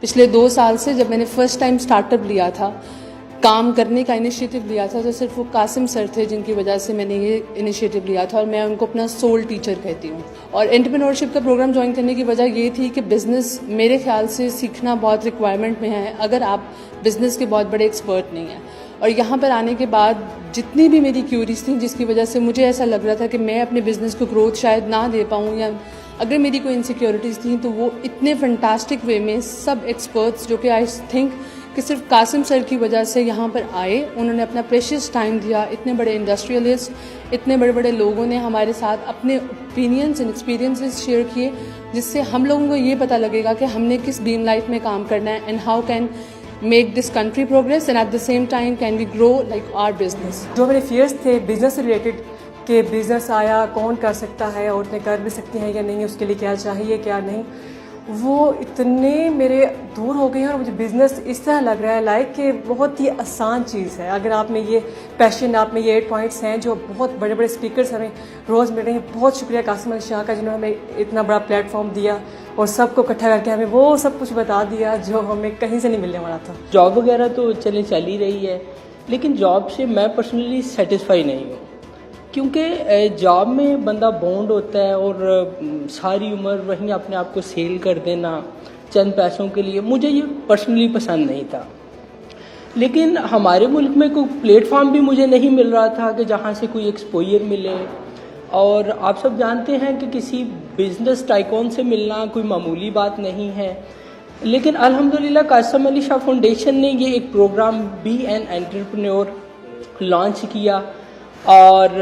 पिछले 2 साल से जब मैंने फर्स्ट टाइम स्टार्टअप लिया था, काम करने का इनिशिएटिव लिया था, तो सिर्फ वो कासिम सर थे जिनकी वजह से मैंने ये इनिशिएटिव लिया था और मैं उनको अपना सोल टीचर कहती हूँ। और एंटरप्रेन्योरशिप का प्रोग्राम ज्वाइन करने की वजह ये थी कि बिज़नेस मेरे ख्याल से सीखना बहुत रिक्वायरमेंट में है अगर आप बिज़नेस के बहुत बड़े एक्सपर्ट नहीं हैं। और यहाँ पर आने के बाद जितनी भी मेरी क्यूरीज थी जिसकी वजह से मुझे ऐसा लग रहा था कि मैं अपने बिज़नेस को ग्रोथ शायद ना दे पाऊँ या अगर मेरी कोई इनसिक्योरिटीज़ थी, तो वो इतने फंटास्टिक वे में सब एक्सपर्ट्स जो कि आई थिंक कि सिर्फ कासिम सर की वजह से यहाँ पर आए, उन्होंने अपना प्रेशियस टाइम दिया। इतने बड़े इंडस्ट्रियलिस्ट, इतने बड़े बड़े लोगों ने हमारे साथ अपने ओपिनियंस एंड एक्सपीरियंसेस शेयर किए, जिससे हम लोगों को ये पता लगेगा कि हमने किस बीम लाइफ में काम करना है and how can make this country progress and at the same time can we grow like our business. जो मेरे फियर्स थे बिजनेस से रिलेटेड कि बिज़नेस आया कौन कर सकता है, औरतें कर भी सकती हैं या नहीं, उसके लिए क्या चाहिए क्या नहीं, वो इतने मेरे दूर हो गए हैं। और मुझे बिज़नेस इस तरह लग रहा है लाइक कि बहुत ही आसान चीज़ है। अगर आप में ये पैशन, आप में ये 8 पॉइंट्स हैं जो बहुत बड़े बड़े स्पीकर्स हमें रोज़ मिल रहे हैं। बहुत शुक्रिया कासिम अली शाह का जिन्होंने हमें इतना बड़ा प्लेटफॉर्म दिया और सबको इकट्ठा करके हमें वो सब कुछ बता दिया जो हमें कहीं से नहीं मिलने वाला था। जॉब वगैरह तो चल ही रही है, लेकिन जॉब से मैं पर्सनली सेटिस्फाई नहीं हूँ, क्योंकि जॉब में बंदा बॉन्ड होता है और सारी उम्र वहीं अपने आप को सेल कर देना चंद पैसों के लिए, मुझे ये पर्सनली पसंद नहीं था। लेकिन हमारे मुल्क में कोई प्लेटफॉर्म भी मुझे नहीं मिल रहा था कि जहाँ से कोई एक्सपोजर मिले। और आप सब जानते हैं कि किसी बिजनेस टाइकॉन से मिलना कोई मामूली बात नहीं है। लेकिन अल्हम्दुलिल्लाह कासिम अली शाह फाउंडेशन ने ये एक programme be an entrepreneur launch किया। और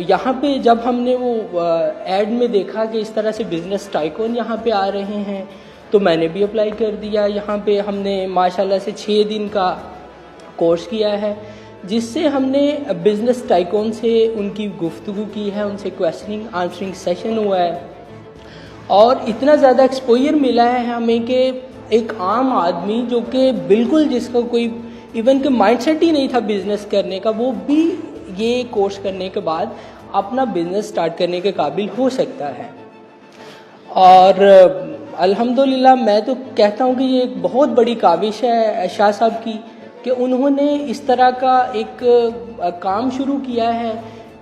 यहाँ पे जब हमने वो ऐड में देखा कि इस तरह से बिज़नेस टाइकॉन यहाँ पे आ रहे हैं, तो मैंने भी अप्लाई कर दिया। यहाँ पे हमने माशाल्लाह से 6 दिन का कोर्स किया है, जिससे हमने बिज़नेस टाइकॉन से उनकी गुफ्तगू की है, उनसे क्वेश्चनिंग आंसरिंग सेशन हुआ है और इतना ज़्यादा एक्सपोजर मिला है हमें कि एक आम आदमी जो कि बिल्कुल जिसका कोई इवन के माइंडसेट ही नहीं था बिज़नेस करने का, वो भी ये कोर्स करने के बाद अपना बिजनेस स्टार्ट करने के काबिल हो सकता है। और अल्हम्दुलिल्लाह मैं तो कहता हूँ कि ये एक बहुत बड़ी काविश है शाह साहब की कि उन्होंने इस तरह का एक काम शुरू किया है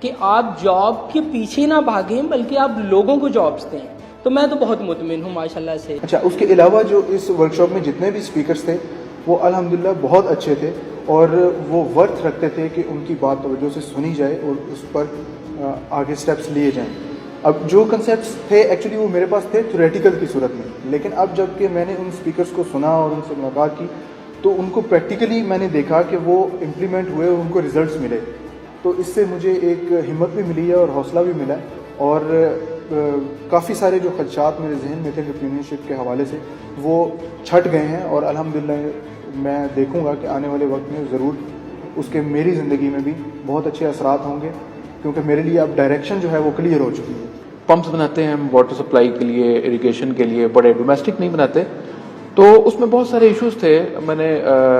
कि आप जॉब के पीछे ना भागें बल्कि आप लोगों को जॉब्स दें। तो मैं तो बहुत मुतमिन हूँ माशाल्लाह से। अच्छा, उसके अलावा जो इस वर्कशॉप में जितने भी स्पीकर्स थे वो अल्हम्दुलिल्लाह बहुत अच्छे थे और वो वर्थ रखते थे कि उनकी बात तवज्जो से सुनी जाए और उस पर आगे स्टेप्स लिए जाएं। अब जो कंसेप्ट्स थे एक्चुअली वो मेरे पास थे थ्योरेटिकल की सूरत में, लेकिन अब जब कि मैंने उन स्पीकर्स को सुना और उनसे मुलाकात की तो उनको प्रैक्टिकली मैंने देखा कि वो इम्प्लीमेंट हुए और उनको रिजल्ट्स मिले। तो इससे मुझे एक हिम्मत भी मिली है और हौसला भी मिला और काफ़ी सारे जो खदशात मेरे जहन में थे एंटरप्रेन्योरशिप के हवाले से वो छट गए हैं और अल्हम्दुलिल्लाह मैं देखूंगा कि आने वाले वक्त में ज़रूर उसके मेरी ज़िंदगी में भी बहुत अच्छे असरात होंगे, क्योंकि मेरे लिए अब डायरेक्शन जो है वो क्लियर हो चुकी है। पंप्स बनाते हैं हम वाटर सप्लाई के लिए, इरिगेशन के लिए, बड़े डोमेस्टिक नहीं बनाते, तो उसमें बहुत सारे इश्यूज थे।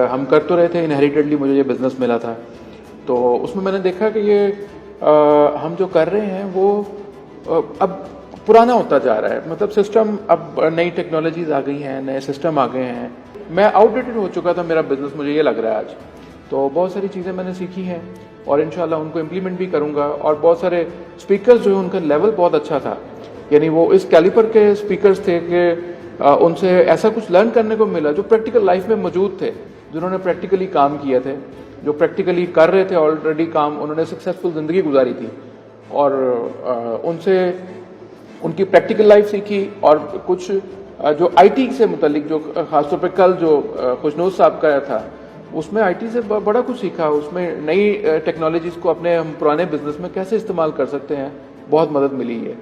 हम कर तो रहे थे, इनहेरिटेडली मुझे ये बिज़नेस मिला था, तो उसमें मैंने देखा कि ये हम जो कर रहे हैं वो अब पुराना होता जा रहा है। मतलब सिस्टम, अब नई टेक्नोलॉजीज आ गई हैं, नए सिस्टम आ गए हैं, मैं आउटडेटेड हो चुका था मेरा बिजनेस, मुझे ये लग रहा है आज। तो बहुत सारी चीज़ें मैंने सीखी हैं और इंशाल्लाह उनको इम्प्लीमेंट भी करूँगा। और बहुत सारे स्पीकर्स जो है उनका लेवल बहुत अच्छा था, यानी वो इस कैलिपर के स्पीकर्स थे कि उनसे ऐसा कुछ लर्न करने को मिला जो प्रैक्टिकल लाइफ में मौजूद थे, जिन्होंने प्रैक्टिकली काम किए थे, जो प्रैक्टिकली कर रहे थे ऑलरेडी काम, उन्होंने सक्सेसफुल ज़िंदगी गुजारी थी और उनसे उनकी प्रैक्टिकल लाइफ सीखी। और कुछ जो आईटी से मुतल्लिक, जो खासतौर पे कल जो खुशनूर साहब का था, उसमें आईटी से बड़ा कुछ सीखा। उसमें नई टेक्नोलॉजीज को अपने हम पुराने बिजनेस में कैसे इस्तेमाल कर सकते हैं, बहुत मदद मिली है।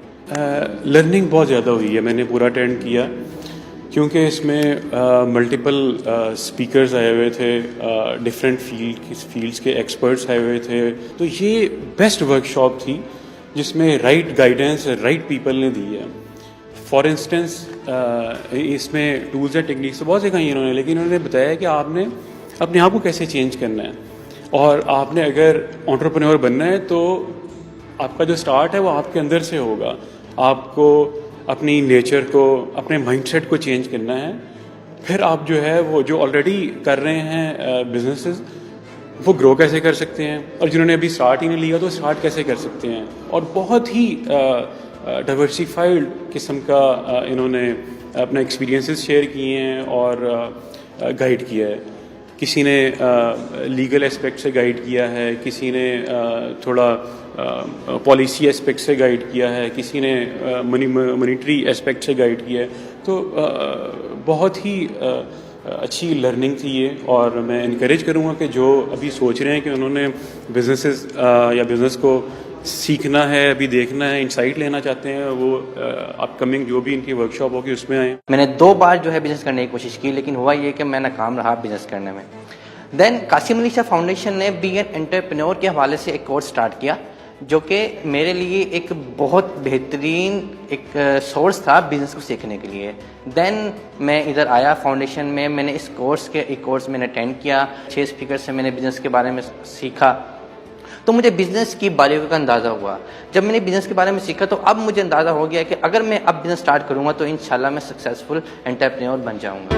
लर्निंग बहुत ज़्यादा हुई है, मैंने पूरा अटेंड किया क्योंकि इसमें मल्टीपल स्पीकर्स आए हुए थे, डिफरेंट फील्ड्स के एक्सपर्ट्स आए हुए थे। तो ये बेस्ट वर्कशॉप थी जिसमें राइट गाइडेंस राइट पीपल ने दी है। फॉर इंस्टेंस इसमें टूल्स एंड टेक्निक्स तो बहुत सिखाई इन्होंने, लेकिन उन्होंने बताया कि आपने अपने आप को कैसे चेंज करना है और आपने अगर एंटरप्रेन्योर बनना है तो आपका जो स्टार्ट है वो आपके अंदर से होगा। आपको अपनी नेचर को, अपने माइंडसेट को चेंज करना है फिर आप जो है वो जो ऑलरेडी कर रहे हैं बिजनेसेस वो ग्रो कैसे कर सकते हैं, और जिन्होंने अभी स्टार्ट ही नहीं लिया तो स्टार्ट कैसे कर सकते हैं। और बहुत ही डाइवर्सिफाइड किस्म का इन्होंने अपना एक्सपीरियंसेस शेयर किए हैं और गाइड किया है। किसी ने लीगल एस्पेक्ट से गाइड किया है, किसी ने थोड़ा पॉलिसी एस्पेक्ट से गाइड किया है, किसी ने मॉनिटरी एस्पेक्ट से गाइड किया है। तो बहुत ही अच्छी लर्निंग थी ये, और मैं इनकरेज करूँगा कि जो अभी सोच रहे हैं कि उन्होंने बिजनेसेस या बिज़नेस को सीखना है, अभी देखना है, इंसाइट लेना चाहते हैं, वो अपकमिंग जो भी इनकी वर्कशॉप होगी उसमें आए। मैंने 2 बार जो है बिज़नेस करने की कोशिश की, लेकिन हुआ ये कि मैं नाकाम रहा बिज़नेस करने में। देन कासिम अली शाह फाउंडेशन ने बी एन एंटरप्रेन्योर के हवाले से एक कोर्स स्टार्ट किया, जो कि मेरे लिए एक बहुत बेहतरीन एक सोर्स था बिज़नेस को सीखने के लिए। देन मैं इधर आया फाउंडेशन में, मैंने इस कोर्स के एक कोर्स मैंने अटेंड किया, 6 स्पीकर से मैंने बिज़नेस के बारे में सीखा, तो मुझे बिज़नेस की बारीकियों का अंदाज़ा हुआ। जब मैंने बिज़नेस के बारे में सीखा तो अब मुझे अंदाज़ा हो गया कि अगर मैं अब बिज़नेस स्टार्ट करूँगा तो इंशाल्लाह मैं सक्सेसफुल एंटरप्रेन्योर बन जाऊँगा।